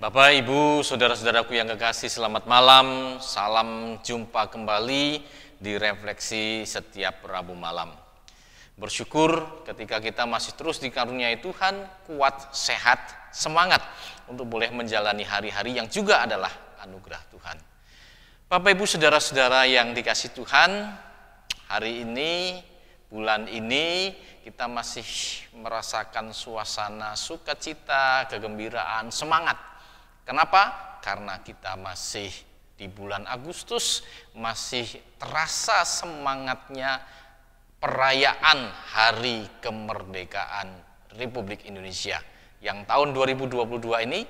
Bapak, Ibu, saudara-saudaraku yang kekasih, selamat malam. Salam jumpa kembali di refleksi setiap Rabu malam. Bersyukur ketika kita masih terus dikaruniai Tuhan, kuat, sehat, semangat untuk boleh menjalani hari-hari yang juga adalah anugerah Tuhan. Bapak, Ibu, saudara-saudara yang dikasih Tuhan, hari ini, bulan ini, kita masih merasakan suasana sukacita, kegembiraan, semangat. Kenapa? Karena kita masih di bulan Agustus, masih terasa semangatnya perayaan Hari Kemerdekaan Republik Indonesia yang tahun 2022 ini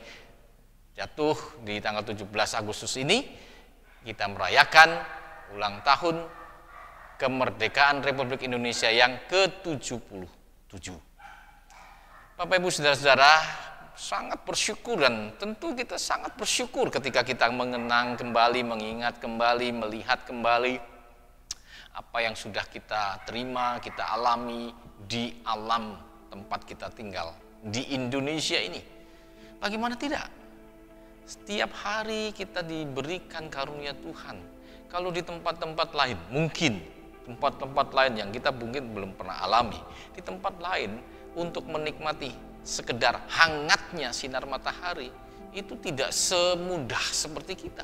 jatuh di tanggal 17 Agustus ini. Kita merayakan ulang tahun kemerdekaan Republik Indonesia yang ke-77. Bapak, Ibu, saudara-saudara, sangat bersyukur, dan tentu kita sangat bersyukur ketika kita mengenang kembali, mengingat kembali, melihat kembali apa yang sudah kita terima, kita alami di alam tempat kita tinggal, di Indonesia ini. Bagaimana tidak? Setiap hari kita diberikan karunia Tuhan. Kalau di tempat-tempat lain, mungkin tempat-tempat lain yang kita mungkin belum pernah alami, di tempat lain untuk menikmati sekedar hangatnya sinar matahari itu tidak semudah seperti kita.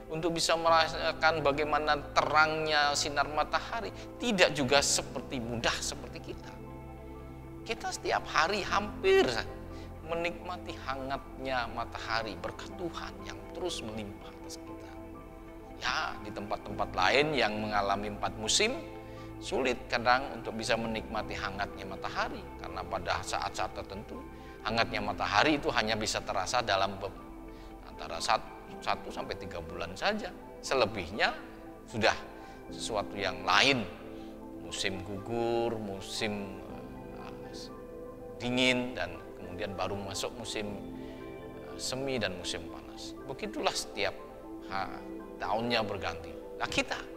Untuk bisa merasakan bagaimana terangnya sinar matahari tidak juga seperti mudah seperti kita. Kita setiap hari hampir menikmati hangatnya matahari berkat Tuhan yang terus melimpah atas kita. Ya, di tempat-tempat lain yang mengalami 4 musim, sulit kadang untuk bisa menikmati hangatnya matahari, karena pada saat-saat tertentu hangatnya matahari itu hanya bisa terasa dalam antara 1 sampai 3 bulan saja. Selebihnya sudah sesuatu yang lain, musim gugur, musim dingin, dan kemudian baru masuk musim semi dan musim panas. Begitulah setiap tahunnya berganti. Nah, kita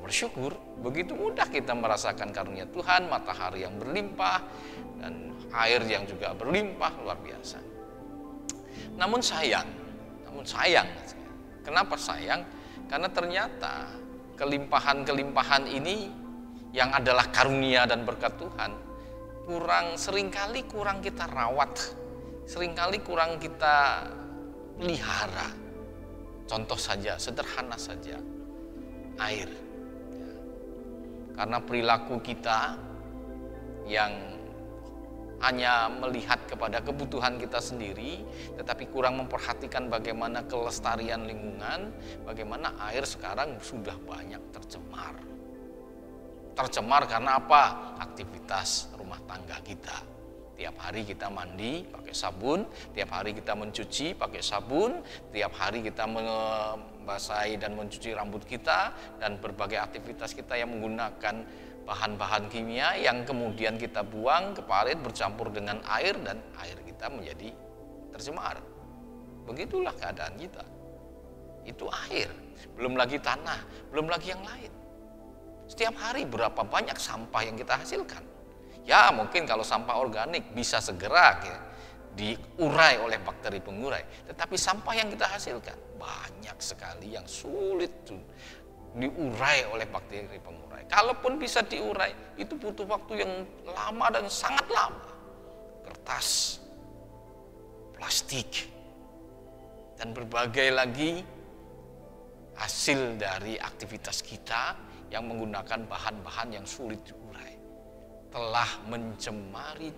bersyukur, begitu mudah kita merasakan karunia Tuhan, matahari yang berlimpah dan air yang juga berlimpah, luar biasa. Namun sayang, kenapa sayang? Karena ternyata kelimpahan-kelimpahan ini yang adalah karunia dan berkat Tuhan seringkali kurang kita rawat, seringkali kurang kita pelihara. Contoh saja, sederhana saja, air. Karena perilaku kita yang hanya melihat kepada kebutuhan kita sendiri, tetapi kurang memperhatikan bagaimana kelestarian lingkungan, bagaimana air sekarang sudah banyak tercemar. Tercemar karena apa? Aktivitas rumah tangga kita. Tiap hari kita mandi pakai sabun, tiap hari kita mencuci pakai sabun, tiap hari kita membasahi dan mencuci rambut kita, dan berbagai aktivitas kita yang menggunakan bahan-bahan kimia yang kemudian kita buang ke parit bercampur dengan air, dan air kita menjadi tercemar. Begitulah keadaan kita. Itu air, belum lagi tanah, belum lagi yang lain. Setiap hari berapa banyak sampah yang kita hasilkan. Ya, mungkin kalau sampah organik bisa segera diurai oleh bakteri pengurai. Tetapi sampah yang kita hasilkan banyak sekali yang sulit diurai oleh bakteri pengurai. Kalaupun bisa diurai, itu butuh waktu yang lama dan sangat lama. Kertas, plastik, dan berbagai lagi hasil dari aktivitas kita yang menggunakan bahan-bahan yang sulit diurai telah mencemari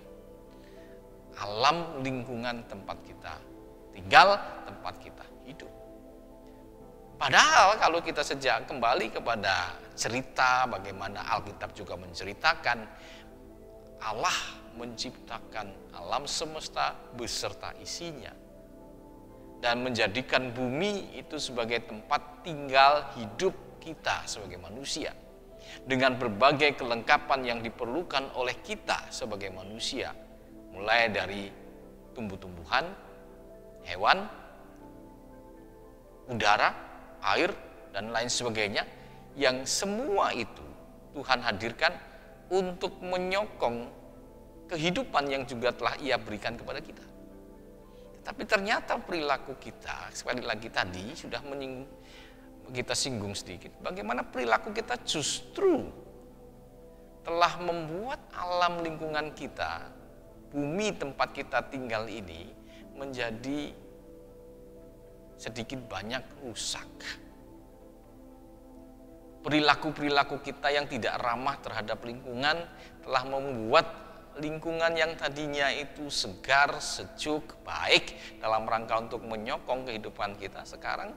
alam lingkungan tempat kita tinggal, tempat kita hidup. Padahal kalau kita sejak kembali kepada cerita bagaimana Alkitab juga menceritakan, Allah menciptakan alam semesta beserta isinya dan menjadikan bumi itu sebagai tempat tinggal hidup kita sebagai manusia, dengan berbagai kelengkapan yang diperlukan oleh kita sebagai manusia, mulai dari tumbuh-tumbuhan, hewan, udara, air, dan lain sebagainya, yang semua itu Tuhan hadirkan untuk menyokong kehidupan yang juga telah Ia berikan kepada kita. Tapi ternyata perilaku kita, sekali lagi tadi sudah kita singgung sedikit, bagaimana perilaku kita justru telah membuat alam lingkungan kita, bumi tempat kita tinggal ini menjadi sedikit banyak rusak. Perilaku-perilaku kita yang tidak ramah terhadap lingkungan telah membuat lingkungan yang tadinya itu segar, sejuk, baik dalam rangka untuk menyokong kehidupan kita, sekarang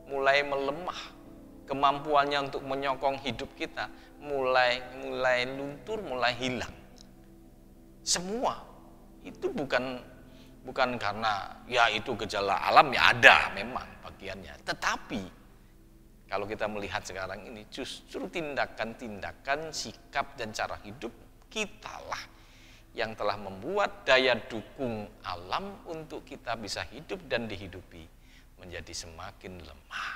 mulai melemah. Kemampuannya untuk menyokong hidup kita mulai luntur, mulai hilang. Semua itu bukan karena ya itu gejala alam, ya ada memang bagiannya. Tetapi kalau kita melihat sekarang ini justru tindakan-tindakan, sikap dan cara hidup kitalah yang telah membuat daya dukung alam untuk kita bisa hidup dan dihidupi menjadi semakin lemah.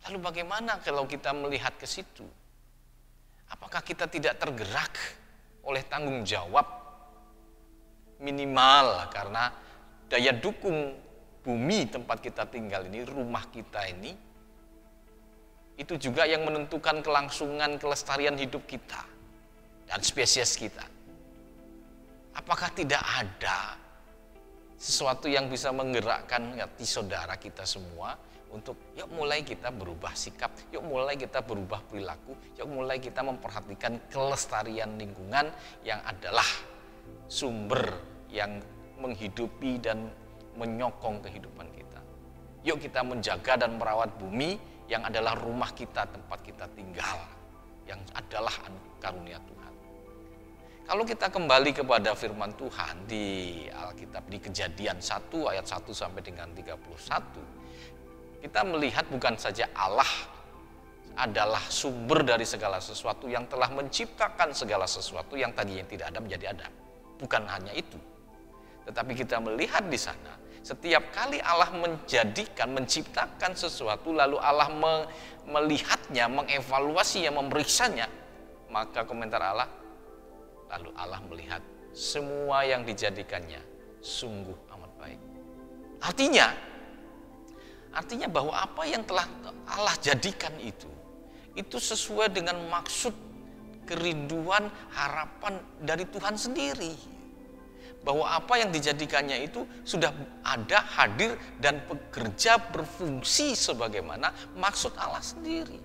Lalu bagaimana kalau kita melihat ke situ? Apakah kita tidak tergerak oleh tanggung jawab minimal karena daya dukung bumi tempat kita tinggal ini, rumah kita ini, itu juga yang menentukan kelangsungan kelestarian hidup kita dan spesies kita. Apakah tidak ada sesuatu yang bisa menggerakkan hati saudara kita semua untuk yuk mulai kita berubah sikap, yuk mulai kita berubah perilaku, yuk mulai kita memperhatikan kelestarian lingkungan yang adalah sumber yang menghidupi dan menyokong kehidupan kita. Yuk kita menjaga dan merawat bumi yang adalah rumah kita, tempat kita tinggal, yang adalah karunia Tuhan. Kalau kita kembali kepada firman Tuhan di Alkitab, di Kejadian 1 ayat 1 sampai dengan 31, kita melihat bukan saja Allah adalah sumber dari segala sesuatu yang telah menciptakan segala sesuatu yang tadinya tidak ada menjadi ada. Bukan hanya itu. Tetapi kita melihat di sana, setiap kali Allah menciptakan sesuatu, lalu Allah melihatnya, mengevaluasinya, memeriksanya, maka komentar Allah, lalu Allah melihat semua yang dijadikannya sungguh amat baik. Artinya bahwa apa yang telah Allah jadikan itu sesuai dengan maksud, kerinduan, harapan dari Tuhan sendiri. Bahwa apa yang dijadikannya itu sudah ada, hadir, dan bekerja, berfungsi sebagaimana maksud Allah sendiri.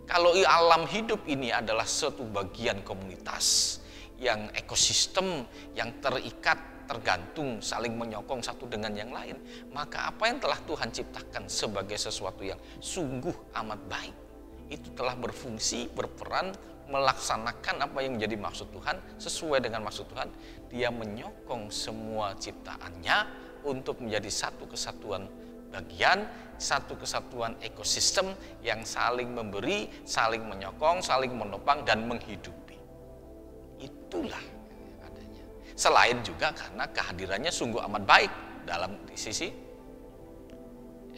Kalau alam hidup ini adalah suatu bagian komunitas, yang ekosistem, yang terikat, tergantung, saling menyokong satu dengan yang lain, maka apa yang telah Tuhan ciptakan sebagai sesuatu yang sungguh amat baik, itu telah berfungsi, berperan, melaksanakan apa yang menjadi maksud Tuhan, sesuai dengan maksud Tuhan. Dia menyokong semua ciptaannya untuk menjadi satu kesatuan bagian, satu kesatuan ekosistem yang saling memberi, saling menyokong, saling menopang, dan menghidupi. Itulah adanya. Selain juga karena kehadirannya sungguh amat baik dalam sisi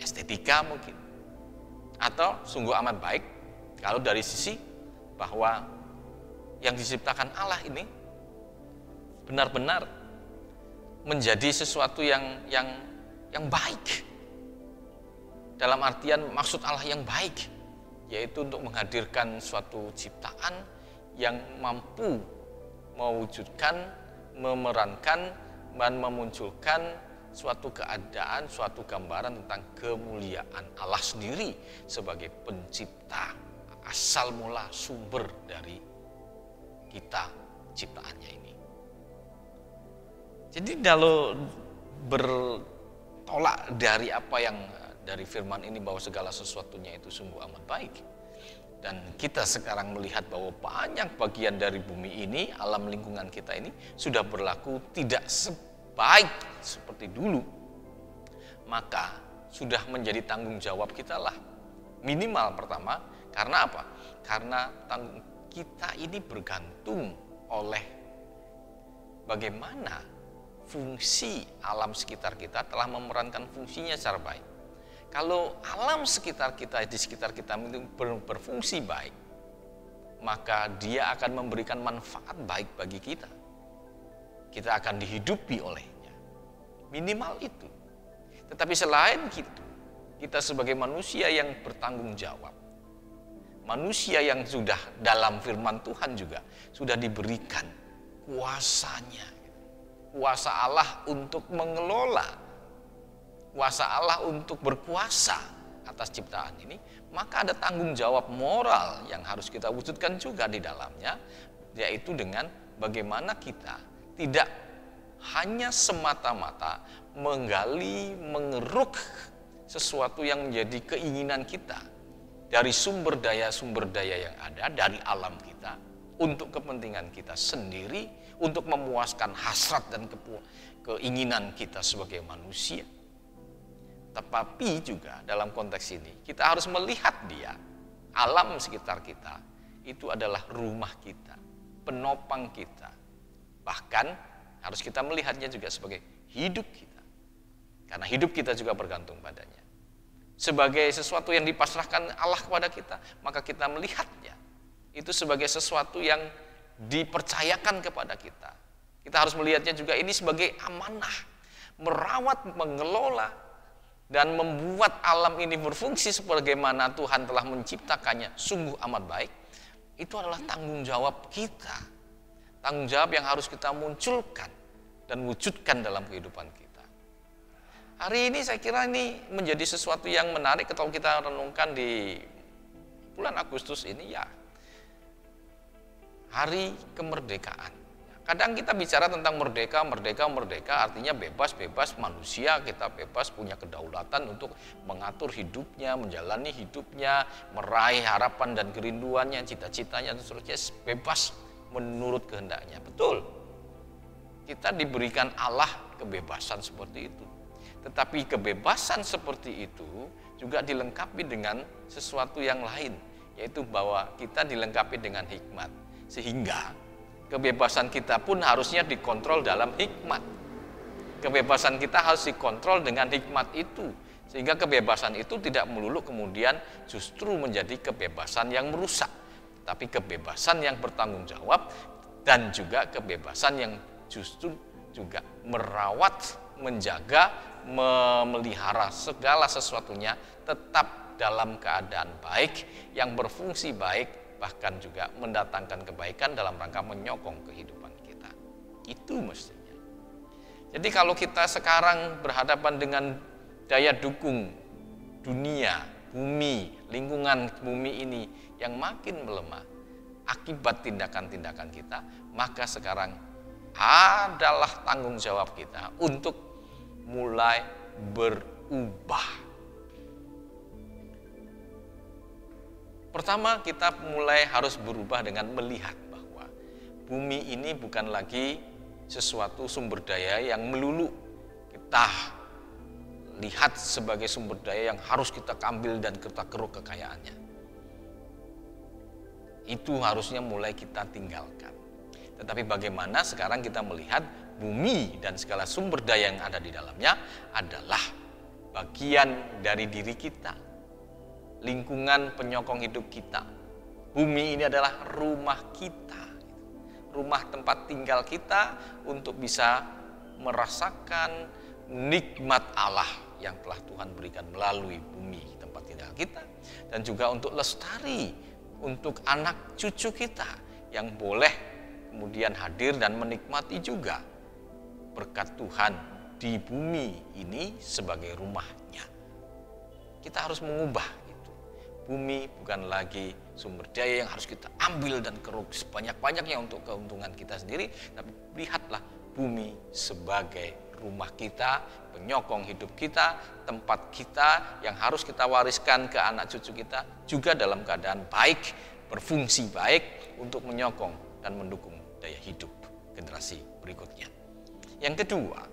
estetika mungkin, atau sungguh amat baik kalau dari sisi bahwa yang diciptakan Allah ini benar-benar menjadi sesuatu yang baik. Dalam artian maksud Allah yang baik, yaitu untuk menghadirkan suatu ciptaan yang mampu mewujudkan, memerankan, dan memunculkan suatu keadaan, suatu gambaran tentang kemuliaan Allah sendiri sebagai pencipta, asal mula sumber dari kita ciptaannya ini. Jadi kalau bertolak dari apa yang dari firman ini bahwa segala sesuatunya itu sungguh amat baik, dan kita sekarang melihat bahwa banyak bagian dari bumi ini, alam lingkungan kita ini sudah berlaku tidak sebaik seperti dulu, maka sudah menjadi tanggung jawab kita lah. Minimal pertama, karena apa? Karena kita ini bergantung oleh bagaimana fungsi alam sekitar kita telah memerankan fungsinya secara baik. Kalau alam sekitar kita, di sekitar kita itu berfungsi baik, maka dia akan memberikan manfaat baik bagi kita. kita akan dihidupi olehnya. Minimal itu. Tetapi selain itu, kita sebagai manusia yang bertanggung jawab, manusia yang sudah dalam firman Tuhan juga sudah diberikan kuasanya, kuasa Allah untuk mengelola, kuasa Allah untuk berkuasa atas ciptaan ini, maka ada tanggung jawab moral yang harus kita wujudkan juga di dalamnya, yaitu dengan bagaimana kita tidak hanya semata-mata menggali, mengeruk sesuatu yang menjadi keinginan kita dari sumber daya yang ada dari alam kita untuk kepentingan kita sendiri, untuk memuaskan hasrat dan keinginan kita sebagai manusia. Tetapi juga dalam konteks ini kita harus melihat dia, alam sekitar kita itu adalah rumah kita, penopang kita. Bahkan harus kita melihatnya juga sebagai hidup kita, karena hidup kita juga bergantung padanya. Sebagai sesuatu yang dipasrahkan Allah kepada kita, maka kita melihatnya itu sebagai sesuatu yang dipercayakan kepada kita. Kita harus melihatnya juga ini sebagai amanah, merawat, mengelola, dan membuat alam ini berfungsi sebagaimana Tuhan telah menciptakannya sungguh amat baik. Itu adalah tanggung jawab kita, tanggung jawab yang harus kita munculkan dan wujudkan dalam kehidupan kita. Hari ini saya kira ini menjadi sesuatu yang menarik kalau kita renungkan di bulan Agustus ini, ya, hari kemerdekaan. Kadang kita bicara tentang merdeka artinya bebas manusia, kita bebas punya kedaulatan untuk mengatur hidupnya, menjalani hidupnya, meraih harapan dan kerinduannya, cita-citanya dan seterusnya, bebas menurut kehendaknya. Betul, kita diberikan Allah kebebasan seperti itu. Tetapi kebebasan seperti itu juga dilengkapi dengan sesuatu yang lain, yaitu bahwa kita dilengkapi dengan hikmat. Sehingga kebebasan kita pun harusnya dikontrol dalam hikmat. Kebebasan kita harus dikontrol dengan hikmat itu. Sehingga kebebasan itu tidak melulu kemudian justru menjadi kebebasan yang merusak. Tapi kebebasan yang bertanggung jawab dan juga kebebasan yang justru juga merawat, menjaga, memelihara segala sesuatunya tetap dalam keadaan baik, yang berfungsi baik, bahkan juga mendatangkan kebaikan dalam rangka menyokong kehidupan kita. Itu mestinya. Jadi kalau kita sekarang berhadapan dengan daya dukung dunia, bumi, lingkungan bumi ini yang makin melemah akibat tindakan-tindakan kita, maka sekarang adalah tanggung jawab kita untuk mulai berubah. Pertama, kita mulai harus berubah dengan melihat bahwa bumi ini bukan lagi sesuatu sumber daya yang melulu kita lihat sebagai sumber daya yang harus kita ambil dan kita keruk kekayaannya. Itu harusnya mulai kita tinggalkan. Tetapi bagaimana sekarang kita melihat bumi dan segala sumber daya yang ada di dalamnya adalah bagian dari diri kita, lingkungan penyokong hidup kita. Bumi ini adalah rumah kita, rumah tempat tinggal kita untuk bisa merasakan nikmat Allah yang telah Tuhan berikan melalui bumi tempat tinggal kita, dan juga untuk lestari untuk anak cucu kita yang boleh kemudian hadir dan menikmati juga berkat Tuhan di bumi ini sebagai rumahnya. Kita harus mengubah itu. Bumi bukan lagi sumber daya yang harus kita ambil dan keruk sebanyak-banyaknya untuk keuntungan kita sendiri, tapi lihatlah bumi sebagai rumah kita, penyokong hidup kita, tempat kita yang harus kita wariskan ke anak cucu kita juga dalam keadaan baik, berfungsi baik untuk menyokong dan mendukung daya hidup generasi berikutnya. Yang kedua,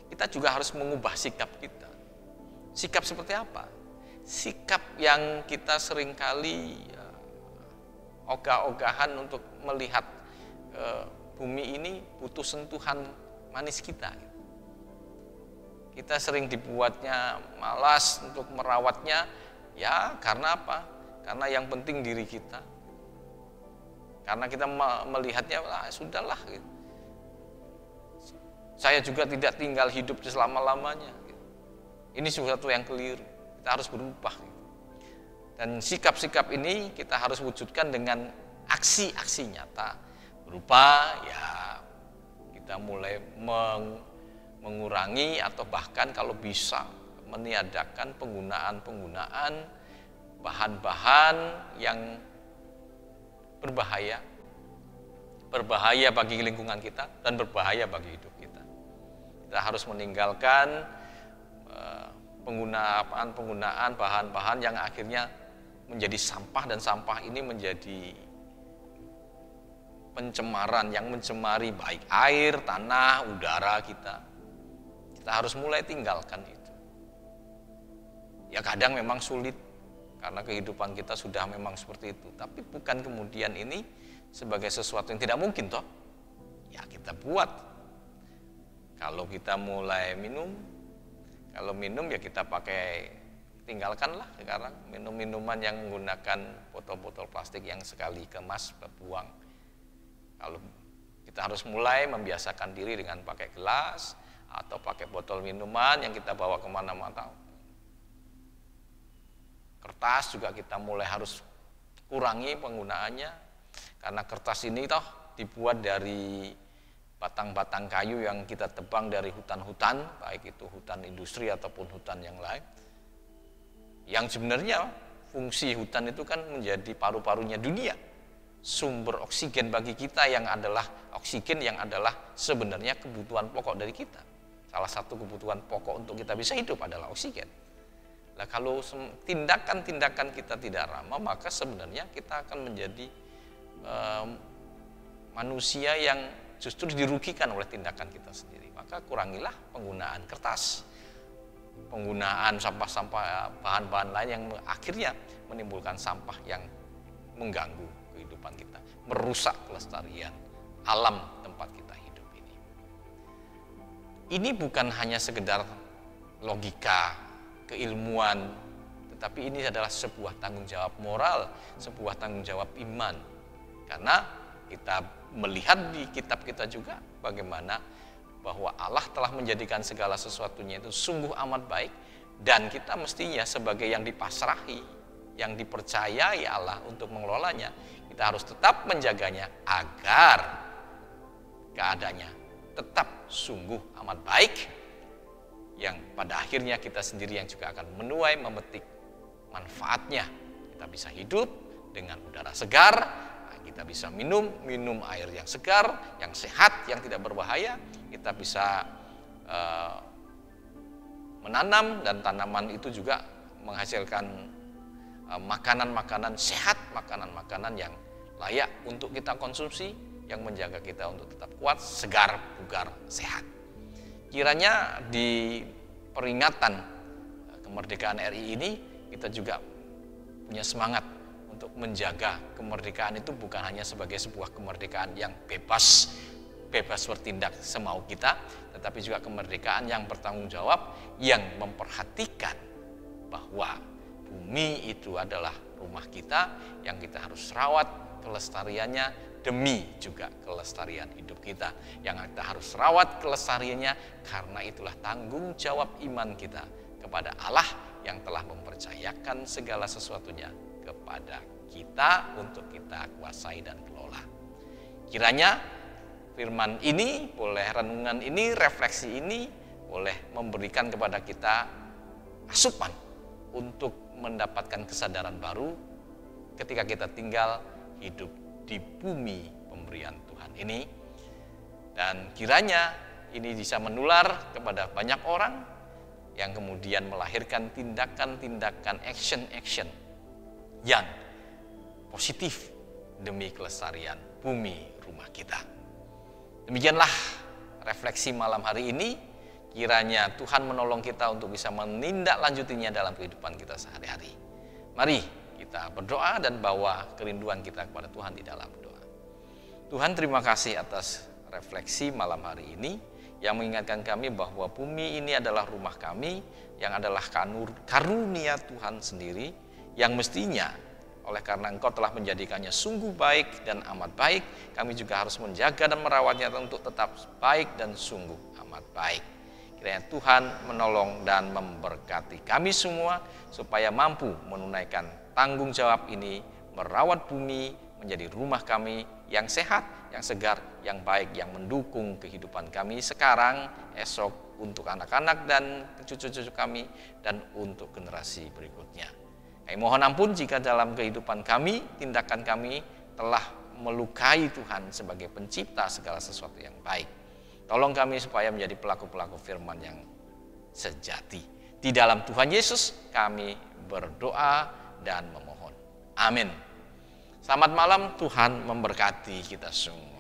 kita juga harus mengubah sikap kita. Sikap seperti apa? Sikap yang kita seringkali ogah-ogahan untuk melihat bumi ini butuh sentuhan manis kita. Kita sering dibuatnya malas untuk merawatnya, ya karena apa? Karena yang penting diri kita. Karena kita melihatnya, sudahlah gitu. Saya juga tidak tinggal hidup selama-lamanya. Ini sesuatu yang keliru. Kita harus berubah. Dan sikap-sikap ini kita harus wujudkan dengan aksi-aksi nyata. Berupa ya kita mulai mengurangi atau bahkan kalau bisa meniadakan penggunaan bahan-bahan yang berbahaya bagi lingkungan kita dan berbahaya bagi hidup kita. Kita harus meninggalkan penggunaan bahan-bahan yang akhirnya menjadi sampah, dan sampah ini menjadi pencemaran yang mencemari baik air, tanah, udara kita. Kita harus mulai tinggalkan itu. Ya kadang memang sulit karena kehidupan kita sudah memang seperti itu. Tapi bukan kemudian ini sebagai sesuatu yang tidak mungkin toh. Ya kita buat. Kalau kita mulai minum, kalau minum ya kita tinggalkanlah sekarang minuman yang menggunakan botol-botol plastik yang sekali kemas buang. Kalau kita harus mulai membiasakan diri dengan pakai gelas atau pakai botol minuman yang kita bawa kemana-mana. Kertas juga kita mulai harus kurangi penggunaannya, karena kertas ini toh dibuat dari batang-batang kayu yang kita tebang dari hutan-hutan, baik itu hutan industri ataupun hutan yang lain. Yang sebenarnya fungsi hutan itu kan menjadi paru-parunya dunia, sumber oksigen bagi kita yang adalah oksigen yang adalah sebenarnya kebutuhan pokok dari kita. Salah satu kebutuhan pokok untuk kita bisa hidup adalah oksigen. Nah, kalau tindakan-tindakan kita tidak ramah, maka sebenarnya kita akan menjadi manusia yang justru dirugikan oleh tindakan kita sendiri. Maka kurangilah penggunaan kertas, penggunaan sampah-sampah bahan-bahan lain yang akhirnya menimbulkan sampah yang mengganggu kehidupan kita, merusak kelestarian alam tempat kita hidup ini. Ini bukan hanya sekedar logika, keilmuan, tetapi ini adalah sebuah tanggung jawab moral, sebuah tanggung jawab iman. Karena kita melihat di kitab kita juga bagaimana bahwa Allah telah menjadikan segala sesuatunya itu sungguh amat baik, dan kita mestinya sebagai yang dipasrahi, yang dipercayai Allah untuk mengelolanya, kita harus tetap menjaganya agar keadaannya tetap sungguh amat baik, yang pada akhirnya kita sendiri yang juga akan menuai memetik manfaatnya. Kita bisa hidup dengan udara segar, kita bisa minum air yang segar, yang sehat, yang tidak berbahaya. Kita bisa menanam, dan tanaman itu juga menghasilkan makanan-makanan sehat, makanan-makanan yang layak untuk kita konsumsi, yang menjaga kita untuk tetap kuat, segar, bugar, sehat. Kiranya di peringatan kemerdekaan RI ini kita juga punya semangat untuk menjaga kemerdekaan itu bukan hanya sebagai sebuah kemerdekaan yang bebas bertindak semau kita, tetapi juga kemerdekaan yang bertanggung jawab, yang memperhatikan bahwa bumi itu adalah rumah kita, yang kita harus rawat kelestariannya demi juga kelestarian hidup kita, yang kita harus rawat kelestariannya karena itulah tanggung jawab iman kita kepada Allah yang telah mempercayakan segala sesuatunya kepada kita untuk kita kuasai dan kelola. Kiranya firman ini, boleh renungan ini, refleksi ini boleh memberikan kepada kita asupan untuk mendapatkan kesadaran baru ketika kita tinggal hidup di bumi pemberian Tuhan ini, dan kiranya ini bisa menular kepada banyak orang yang kemudian melahirkan tindakan-tindakan action yang positif demi kelestarian bumi rumah kita. Demikianlah refleksi malam hari ini. Kiranya Tuhan menolong kita untuk bisa menindaklanjutinya dalam kehidupan kita sehari-hari. Mari kita berdoa dan bawa kerinduan kita kepada Tuhan di dalam doa. Tuhan, terima kasih atas refleksi malam hari ini yang mengingatkan kami bahwa bumi ini adalah rumah kami, yang adalah karunia Tuhan sendiri, yang mestinya oleh karena Engkau telah menjadikannya sungguh baik dan amat baik, kami juga harus menjaga dan merawatnya untuk tetap baik dan sungguh amat amat baik. Kiranya Tuhan menolong dan memberkati kami semua supaya mampu menunaikan tanggung jawab ini, merawat bumi menjadi rumah kami yang sehat, yang segar, yang baik, yang mendukung kehidupan kami sekarang, esok, untuk anak-anak dan cucu-cucu kami, dan untuk generasi berikutnya. Kami mohon ampun jika dalam kehidupan kami, tindakan kami telah melukai Tuhan sebagai pencipta segala sesuatu yang baik. Tolong kami supaya menjadi pelaku-pelaku firman yang sejati. Di dalam Tuhan Yesus kami berdoa dan memohon. Amin. Selamat malam, Tuhan memberkati kita semua.